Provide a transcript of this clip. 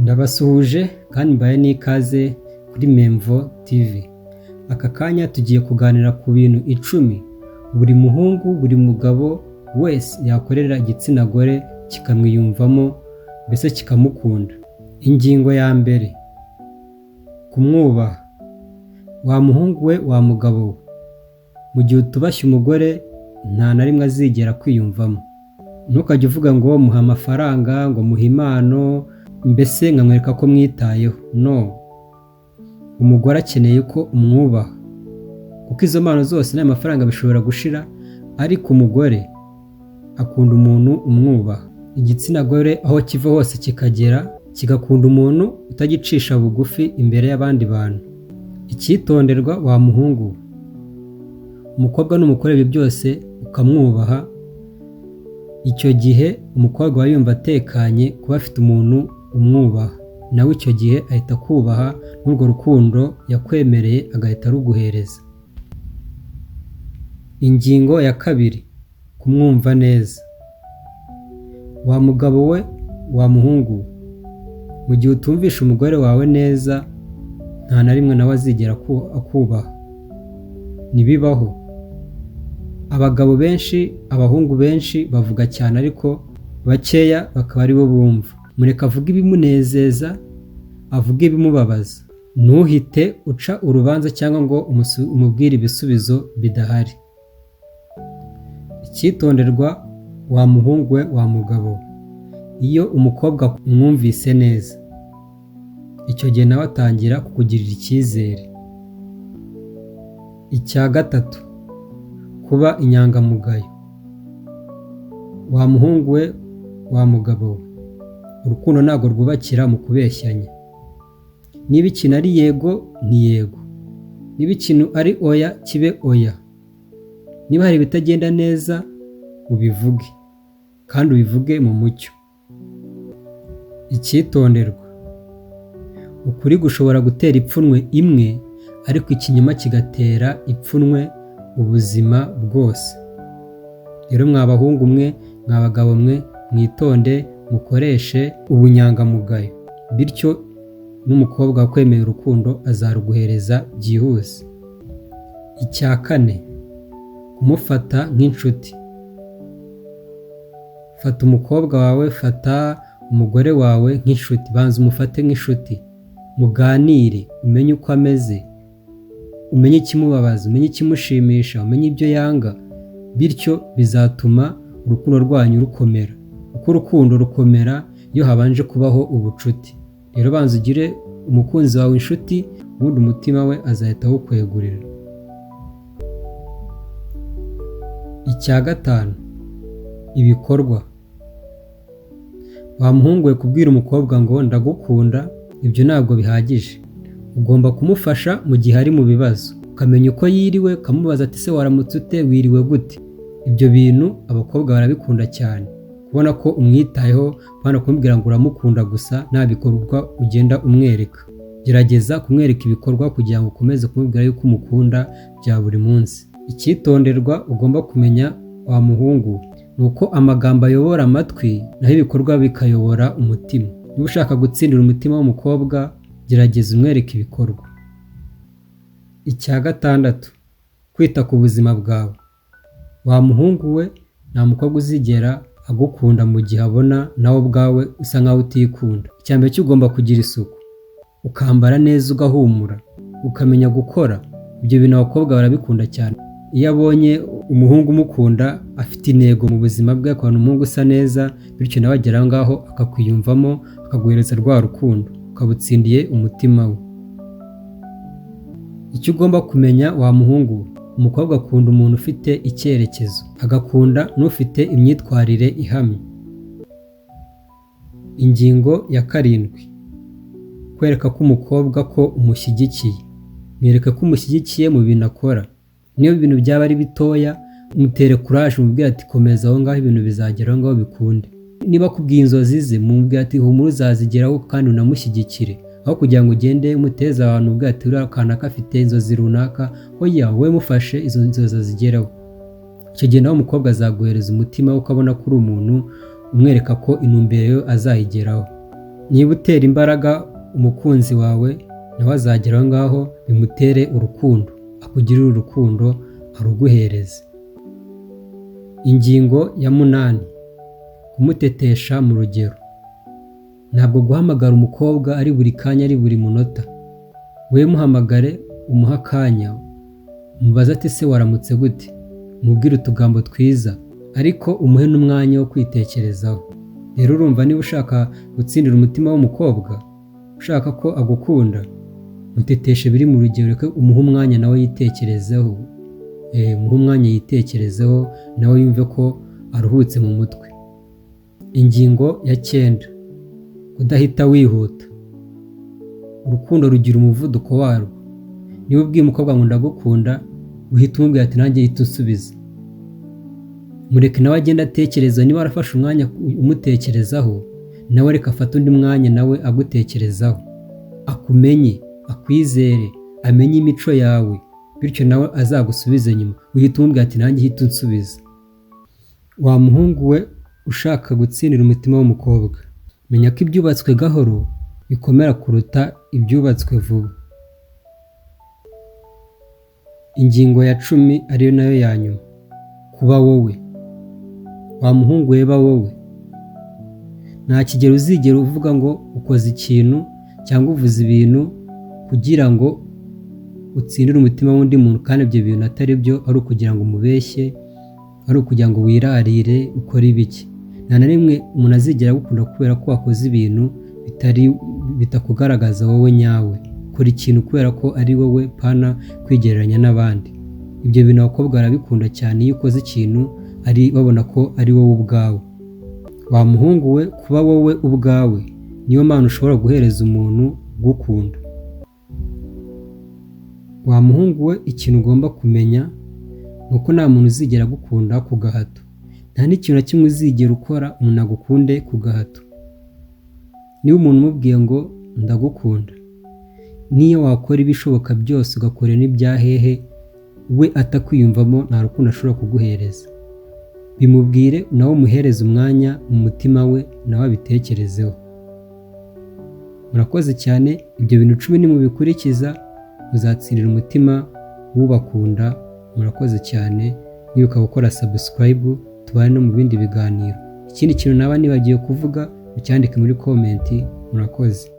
Ndabasuhuje kandi mbaye n'ikaze kuri Memvo TV. Aka kanya tugiye kuganira ku bintu 10 buri muhungu, buri mugabo wese yakorera igitsina gore kikamwiyumvamo mbese kikamukunda. Ingingo ya mbere: kumwubaha. Wa muhungu we, wa mugabo we, mu gihe utubashye umugore nta na rimwe azigera kwiyumvamo. Ntukajye uvuga ngo muha amafaranga, ngo muha impano, mbese nkamwereka ko mwitayeho. No, umugore akeneye ko umwubaha, kuko izo mpano zose n'ayo mafaranga bishobora gushira, ariko umugore akunda umuntu umwubaha. Igitsina gore aho kiva hose kikagera kigakunda umuntu utagicisha bugufi imbere y'abandi bantu. Icyitonderwa, wa muhungu, umukobwa n'umukorera byose ukamwubaha, icyo gihe umukobwa aba yumva atekanye kuba afite umuntu umwubaha, nawe icyo gihe ahita kubaha, n'urwo rukundo yakwemereye agahita aruguhereza. Ingingo ya kabiri: kumwumva neza. Wa mugabo we, wa muhungu, mu gihe utumvisha umugore wawe neza nta na rimwe nawe azigera akubaha. Ntibibaho. Abagabo benshi, abahungu benshi bavuga cyane, ariko bakeya bakaba ari bo bumva. Mureka avuge ibimunezeza, avuge ibimubabaza. Ntuhite uca urubanza cyangwa ngo umubwire ibisubizo bidahari. Icyitonderwa, wa muhungu we, wa mugabo, iyo umukobwa umwumvise neza, icyo gihe nawe atangira kukugirira icyizere. Icya gatatu: kuba inyangamugayo. Wa muhungu we, wa mugabo we, urukundo ntabwo rwubakira mu kubeshyanya. Niba ikintu ari yego ni yego, niba ikintu ari oya kibe oya. Niba hari ibitagenda neza ubivuge, kandi ubivuge mu mucyo. Icyitonderwa, ukuri gushobora gutera ipfunwe imwe, ariko ikinyoma kigatera ipfunwe ubuzima bwose. Rero mwa bahungu mwe, mwa bagabo mwe, mwitonde, mukoreshe ubunyangamugayo, bityo n'umukobwa wakwemeye urukundo azaruguhereza byihuse. Icya kane: kumufata nk'inshuti. Fata umukobwa wawe, fata umugore wawe nk'inshuti. Banza umufate nk'inshuti, muganire, umenye uko ameze, umenye ikimubabaza, umenye ikimushimisha, umenye ibyo yanga, bityo bizatuma urukundo rwanyu rukomera, kuko urukundo rukomera iyo habanje kubaho ubucuti. Rero banza ugire umukunzi wawe inshuti, ubundi umutima we azahita awukwegurira. Icya gatanu: ibikorwa. Wa muhungu we, kubwira umukobwa ngo ndagukunda, ibyo ntabwo bihagije. Ugomba kumufasha mu gihe ari mu bibazo, ukamenya uko yiriwe, ukamubaza ati se waramutse ute, wiriwe gute. Ibyo bintu abakobwa barabikunda cyane, kubona ko umwitayeho, kubona kumubwira ngo uramukunda gusa nta bikorwa ugenda umwereka. Gerageza kumwereka ibikorwa kugira ngo ukomeze kumubwira yuko umukunda bya buri munsi. Icyitonderwa ugomba kumenya, wa muhungu, ni uko amagambo ayobora amatwi, naho ibikorwa bikayobora umutima. Niba ushaka gutsindira umutima w'umukobwa, gerageza umwereke ibikorwa. Icya gatandatu: kwita ku buzima bwawe. Wa muhungu we, nta mukobwa uzigera agukunda mu gihe abona nawe ubwawe usa nkaho utikunda. Icya mbere cyo ugomba kugira isuku, ukambara neza, ugahumura, ukamenya gukora. Ibyo bintu abakobwa barabikunda cyane. Iyo abonye umuhungu umukunda afite intego mu buzima bwe, akabona umuhungu usa neza, bityo nawe agera aho ngaho akakwiyumvamo, akaguhereza rwa rukundo, ukabutsindiye umutima we. Icyo ugomba kumenya, wa muhungu, umukobwa akunda umuntu ufite icyerekezo, agakunda n'ufite imyitwarire ihamye. Ingingo ya karindwi: kwereka ko umukobwa ko umushyigikiye. Mwereke ko umushyigikiye mu bintu akora. Niyo ibintu byaba ari bitoya, mutere courage, mubwire ati komeza aho ngaho, ibintu bizagera aho ngaho bikunde. Niba akubwiye inzozi ze, mubwire ati humura uzazigeraho, kandi unamushyigikire, aho kugira ngo ugende umuteze abantu ubwira ati uriya kana kafite inzozi runaka. Oya, wowe mufashe izo nzozi azigeraho. Icyo gihe nawe umukobwa azaguhereza umutima we, ukabona ko uri umuntu umwereka ko intumbero azayigeraho. niba utera imbaraga umukunzi wawe nawe azagera aho ngaho bimutere urukundo, akugirire urukundo aruguhereze. Ingingo ya 8, kumutetesha mu rugero. Ntabwo guhamagara umukobwa ari buri kanya ari buri munota. We muhamagare umuha akanya, umubaze ati se waramutse gute, umubwire utugambo twiza, ariko umuhe n'umwanya wo kwitekerezaho. Rero urumva niba ushaka gutsindira umutima w'umukobwa, ushaka ko agukunda, muteteshe biri mu rugero, reka umuhe umwanya nawe yitekerezeho. Umuhe umwanya yitekerezeho nawe yumve ko aruhutse mu mutwe. Ingingo ya 9, kudahita wihuta. Urukundo rugira umuvuduko warwo. Niba ubwiye umukobwa ngo ndagukunda, uhita umubwira ati nanjye hita usubiza. Mureke nawe agenda atekereza, niba arafashe umwanya umutekerezaho, nawe reka afate undi mwanya nawe agutekerezaho. Akumenye, akwizere, amenye imico yawe, bityo nawe azagusubize nyuma. Uhita umubwira ati nanjye hita unsubiza. Wa muhungu we ushaka gutsindira umutima w'umukobwa, menya ko ibyubatswe gahoro bikomera kuruta ibyubatswe vuba. Ingingo ya 10 ariyo nayo ya nyuma, kuba wowe. Wa muhungu we ba wowe. Nta kigero uzigera uvuga ngo ukoze ikintu cyangwa uvuze ibintu kugira ngo utsindire umutima w'undi muntu, kandi ibyo bintu atari byo, ari ukugira ngo umubeshye, ari ukugira ngo wirarire ukore ibiki. Nta na rimwe umuntu azigera agukunda kubera ko wakoze ibintu bitakugaragaza wowe nyawe. Kora ikintu kubera ko ari wowe, pana kwigereranya n'abandi. Ibyo bintu abakobwa barabikunda cyane, iyo ukoze ikintu ari babona ko ari wowe ubwawe. Wa muhungu we, kuba wowe ubwawe niyo mpano ushobora guhereza umuntu ugukunda. Wa muhungu we, ikintu ugomba kumenya nuko nta muntu uzigera agukunda ku gahato. Nta n'ikintu na kimwe uzigera ukora umuntu agukunde ku gahato. Niba umuntu umubwiye ngo ndagukunda, niyo wakora ibishoboka byose ugakora n'ibyahehe, we atakwiyumvamo nta rukundo ashobora kuguhereza. Bimubwire nawe umuhereze umwanya mu mutima we, nawe abitekerezeho. Murakoze cyane. Ibyo bintu 10 nimubikurikiza muzatsindira umutima w'ubakunda. Murakoze cyane. Nibuka gukora subscribe, tubane no mu bindi biganiro. Ikindi kintu naba nibagiye kuvuga ucyandike muri comment. Murakoze.